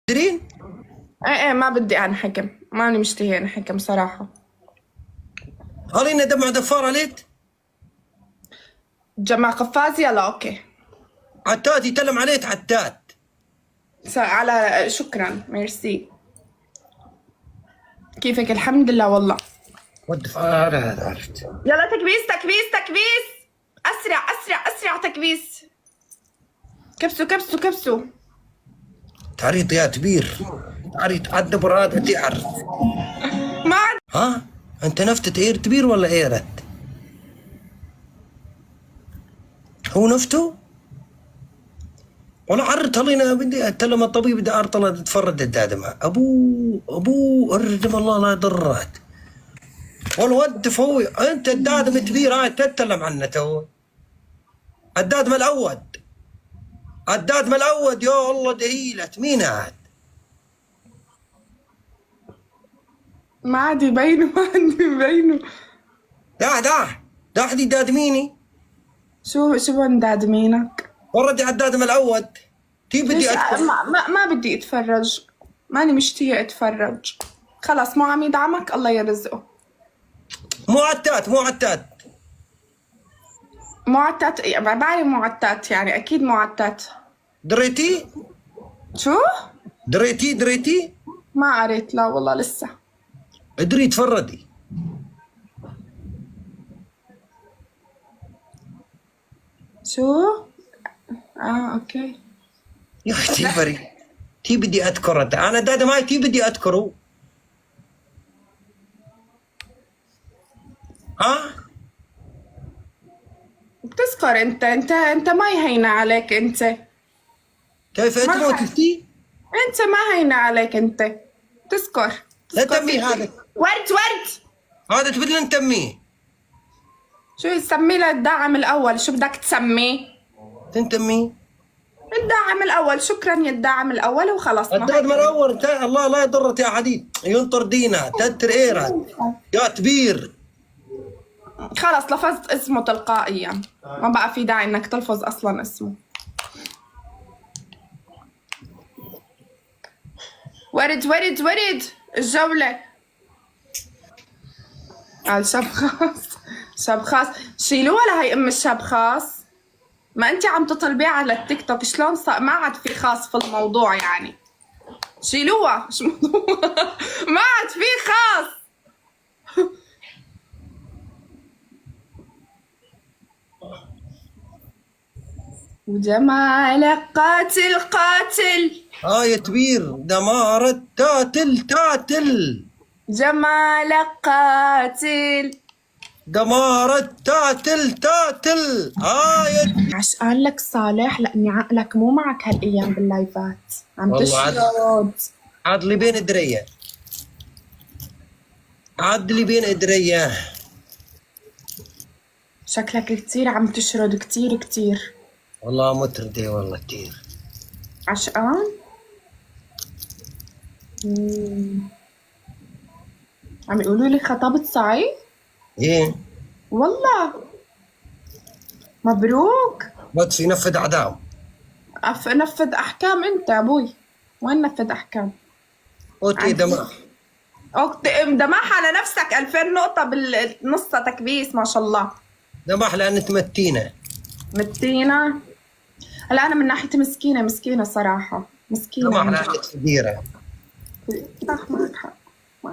تدرين؟ ايه ما بدي انحكم، ماني مشتهي انحكم صراحة. قالينا دمع دفار عليك جمع قفازي يلا اوكي. عتات يتلم عليك عتات. على شكرا ميرسي. كيفك؟ الحمد لله والله. والدفار هذا عرفت. يلا تكبيس تكبيس تكبيس، اسرع اسرع اسرع تكبيس. كبسوا كبسوا كبسوا. تعريض يا كبير، تعريض عد براد تعرف. ما عاد. ها انت نفتة اير كبير ولا ايرت؟ هو نفته؟ ولا عرت هلينا بدي اتكلم الطبيب بدي ارطله تتفرد الدادمة ابوه الردم الله لا ضرات. والود فوي انت الدادم كبير هاي تتكلم عنه تو. الدادم الاول الدادم الاول يا الله دهيلت مين هاد؟ ما عاد يبينوا ما عاد يبينوا. ده دي دادميني شو ندادمينك؟ ورد على الدادم الاول. تي ليش بدي ادخل ما بدي اتفرج، ماني مشتية اتفرج. خلص مو عم يدعمك الله يرزقه. معتات معتات بعرف معتات، يعني اكيد معتات. دريتي شو؟ دريتي ما قريت لا والله لسه. ادري تفردي. شو؟ اوكي. يا اخي تي بري تي بدي اذكره انا دادم هاي تي بدي اذكره. ها بتذكر انت ما يهينا عليك انت. كيف ما تموت ح- تي؟ انت ما هينا عليك انت. تذكر. لا تمي هذا ورد. هذا تبدل نتميه. شو يسميه للداعم الاول؟ شو بدك تسميه؟ تنتميه الداعم الاول. شكرا يا الداعم الاول وخلص. ما الدادم هيك. الاول الله لا يضرك يا حديد ينطر دينا تتر ايراد يا كبير. خلص لفظت اسمه تلقائيا، ما بقى في داعي انك تلفظ اصلا اسمه. ورد الجولة. قال شاب خاص. شاب خاص شيلوها لهي ام الشاب خاص. ما انت عم تطلبيه على التيك توك، شلون ما عاد في خاص في الموضوع يعني. شيلوها شو موضوع ما عاد في خاص. وجمالك قاتل. يا كبير دمار تاتل جمالك قاتل. دمار تاتل يا عش قال لك صالح لاني عقلك مو معك هالايام باللايفات، عم والله تشرد. عاد لي بين دريه شكلك كتير عم تشرد كتير. والله متردي والله كتير. عشقان. عم يقولوا لي خطبت صعيد. ايه والله مبروك. بس ينفذ اعدام. نفذ احكام انت ابوي. وين نفذ احكام؟ اوتي دماغ دماح على نفسك 2000 نقطة بالنص تكبيس ما شاء الله. دماغ لان تمتينا متينة. هلا انا من ناحيتي مسكينة صراحة. مسكينة دماغ من لان جد. كبيره. صح معك حق.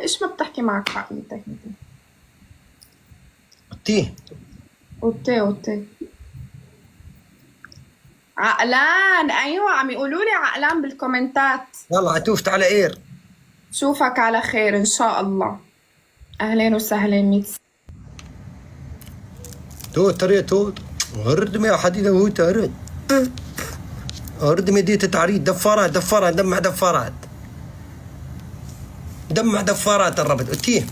ايش ما بتحكي معك حق انت؟ تي اوتي عقلان. ايوه عم يقولوا لي عقلان بالكومنتات. والله عتوفت على اير. شوفك على خير ان شاء الله. اهلين وسهلين. 100 توت هردم يا حديده وهو تهرد هردم دي تعريض دفارات دمع دفارات الربط تيه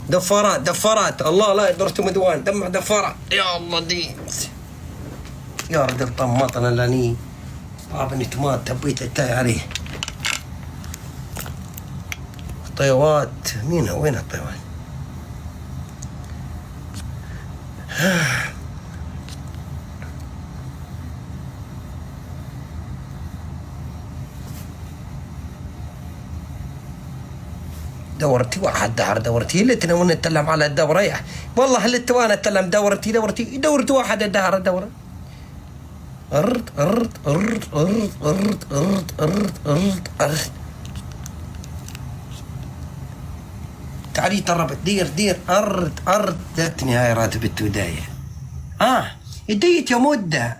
دفارات الله لا يضرتم مدوان دمع دفارات يا الله ديت يا رجل طماطنا لاني بابني تمات تبيت التاي عليه. طيوات مين وين الطيوات؟ دورتي واحد دهر دورتي اللي تنون نتكلم على الدورة يا والله اللي توانا نتكلم دورتي دورت واحد دهر دورة أرد أرد أرد أرد أرد أرد أرد أرد أرد تعالي طربت دير أرد ذاتني هاي راتب التوداية اديت يا مدة.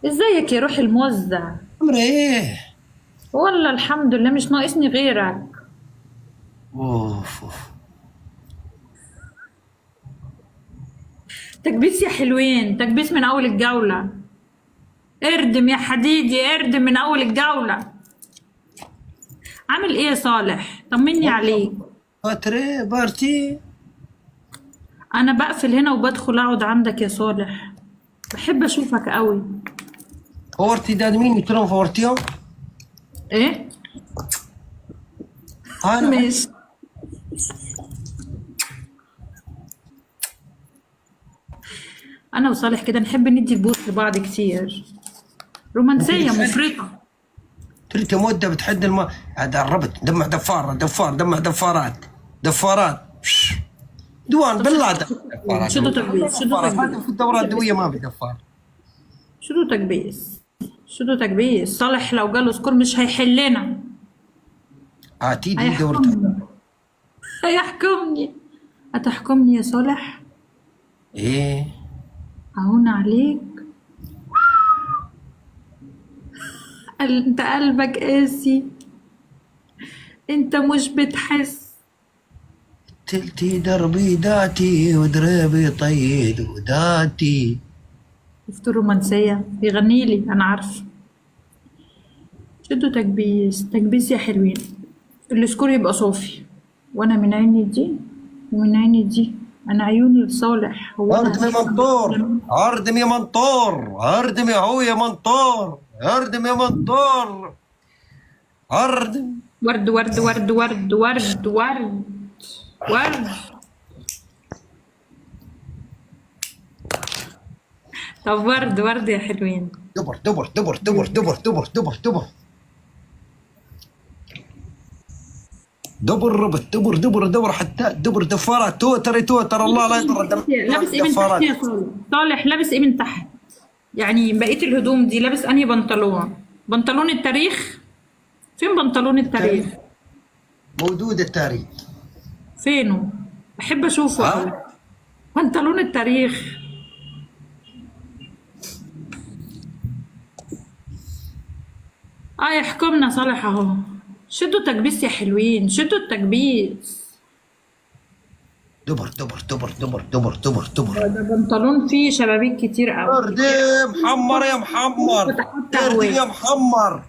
ازيك يا روح الموزع؟ عمري ايه؟ والله الحمد لله مش ناقصني غيرك. اوف تكبيس يا حلوين، تكبيس من اول الجولة. اردم يا حديدي، اردم من اول الجولة. عامل ايه يا صالح؟ طمني عليك. فترة بارتي. انا بقفل هنا وبدخل اقعد عندك يا صالح، بحب اشوفك قوي. فورتي داد مين يترون فورتيهم؟ ايه؟ انا ماشي. انا وصالح كده نحب ندي البوس لبعض كتير، رومانسية مفرطة. تريت مدة بتحد هذا قربت دمع دمع دفارات دوان بالله دفارات. شدوا تكبيس، شدوا تكبيس. في الدورات الدوية ما في دفار. شدوا تكبيس، شدوا تكبيس. صالح لو جاله سكور مش هيحلنا. تيجي دورتها. هيحكمني. هتحكمني يا صالح؟ ايه اهون عليك. انت قلبك قاسي، انت مش بتحس. تلتي دربي داتي ودربي طيد وداتي. شفتوا الرومانسية يغني لي، انا عارفه. شدوا تكبيس، تكبيس يا حلوين. السكور يبقى صافي، وانا من عيني دي ومن عيني دي. انا عيوني لصالح. هو اردم يا منطور، اردم يا منطور، اردم يا هو يا منطور، اردم يا منطور، اردم. ورد ورد ورد ورد ورد ورد ورد. طب ورد ورد يا حلوين. دبر دبر دبر دبر دبر دبر دبر دبر دبر ربط دبر دبر دبر حتى دبر دفارات توتر الله لا يضر. لابس ايه من تحت يا صالح؟ صالح لابس ايه من تحت؟ يعني بقية الهدوم دي لابس انهي بنطلون؟ بنطلون التاريخ؟ فين بنطلون التاريخ؟ موجود التاريخ. فينه؟ بحب اشوفه قوي. بنطلون التاريخ. يحكمنا صالح اهو. شدوا تكبيس يا حلوين، شدوا التكبيس. دبر دبر دبر دبر دبر دبر دبر. ده بنطلون فيه شبابيك كتير قوي. اردم محمر يا محمر، اردم يا محمر،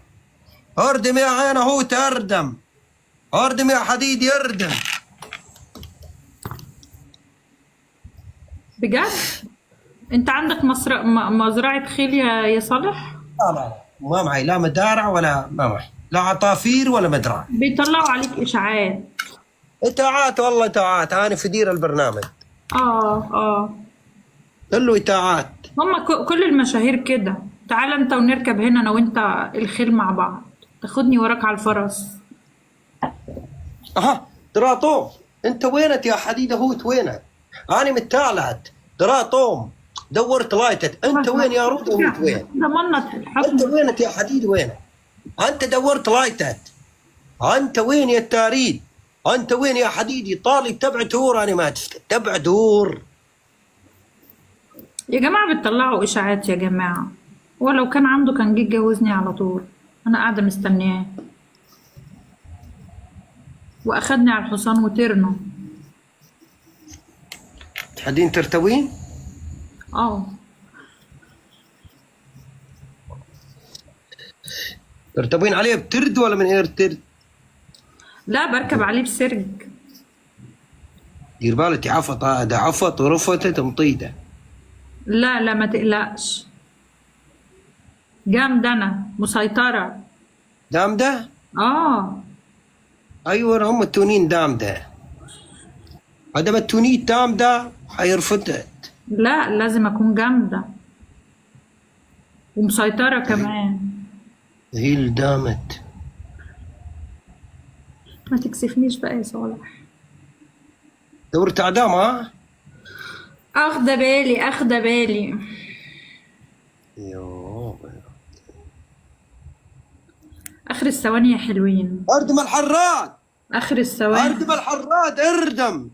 اردم يا عين اهو تردم، اردم يا حديد اردم. بجد؟ انت عندك مزرعة خيل يا صالح؟ لا ما معي لا مدارع ولا ما معي لا عطافير ولا مدرعة. بيطلعوا عليك اشاعات. اتاعات والله اتاعات. انا في دير البرنامج. كله اتاعات. هما كل المشاهير كده. تعال انت ونركب هنا انا وانت الخيل مع بعض، تاخدني وراك على الفرس. دراطوم انت وينت يا حديد اهوت وينت؟ انا متالعت دراطوم دورت لايتت. انت وين يا رود اهوت وين؟ ضمنت الحكم. انت وينت يا حديد وينت؟ انت دورت لايتت. انت وين يا التاريد؟ انت وين يا حديدي؟ طالي تبع دور. انا ما تسكت تبع دور. يا جماعة بتطلعوا اشاعات يا جماعة. ولو كان عنده كان جه يتجوزني على طول. انا قاعدة مستنياه واخدني على الحصان وترنه. تحدين ترتوين؟ ترتوين عليه بترد ولا من غير ترد؟ لا بركب عليه بسرج. دير بالك عفط. هذا عفط ورفته مطيده. لا ما تقلقش. جامدة انا مسيطرة. دامده؟ ايوه هم التونين دامده. هذا ما التونيت دامده حيرفضت. لا لازم اكون جامدة ومسيطرة كمان. هي اللي دامت. ما تكسفنيش بقى يا صالح. دورت اعدام ها؟ اخذه بالي اخذه بالي. يوه. اخر الثواني يا حلوين، اردم الحراد، اخر الثواني. اردم الحراد، اردم.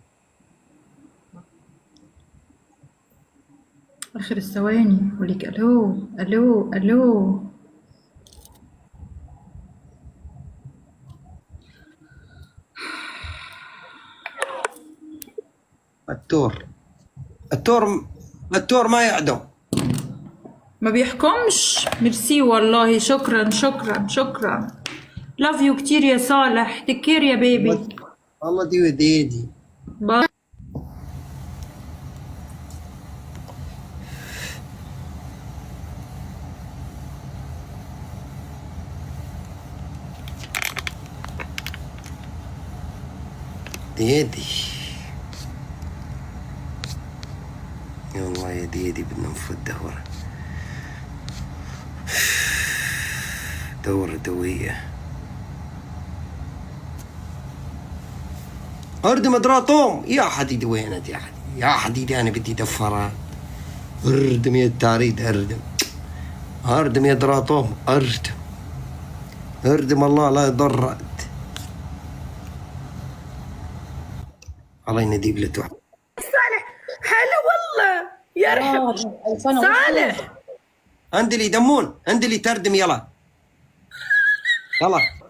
اخر الثواني ولك الو الو الو. التور، التور ما يعدم. ما بيحكمش. ميرسي والله، شكرا شكرا شكرا. لاف يو كتير يا صالح، تكير يا بيبي. والله دي وديدي. باي. ديدي يلا يا ديدي، بدنا نفوت دورة دوية. اردم ادراطوم يا حديدي، وينت يا حديدي؟ يا حديدي انا بدي دفرة. اردم يا التاريد، اردم اردم يا دراطوم، اردم اردم، الله لا يضرت. الله ينديب لتوح. حلو والله، يرحب صالح. اندلي دمون، اندلي تردم، يلا يلا.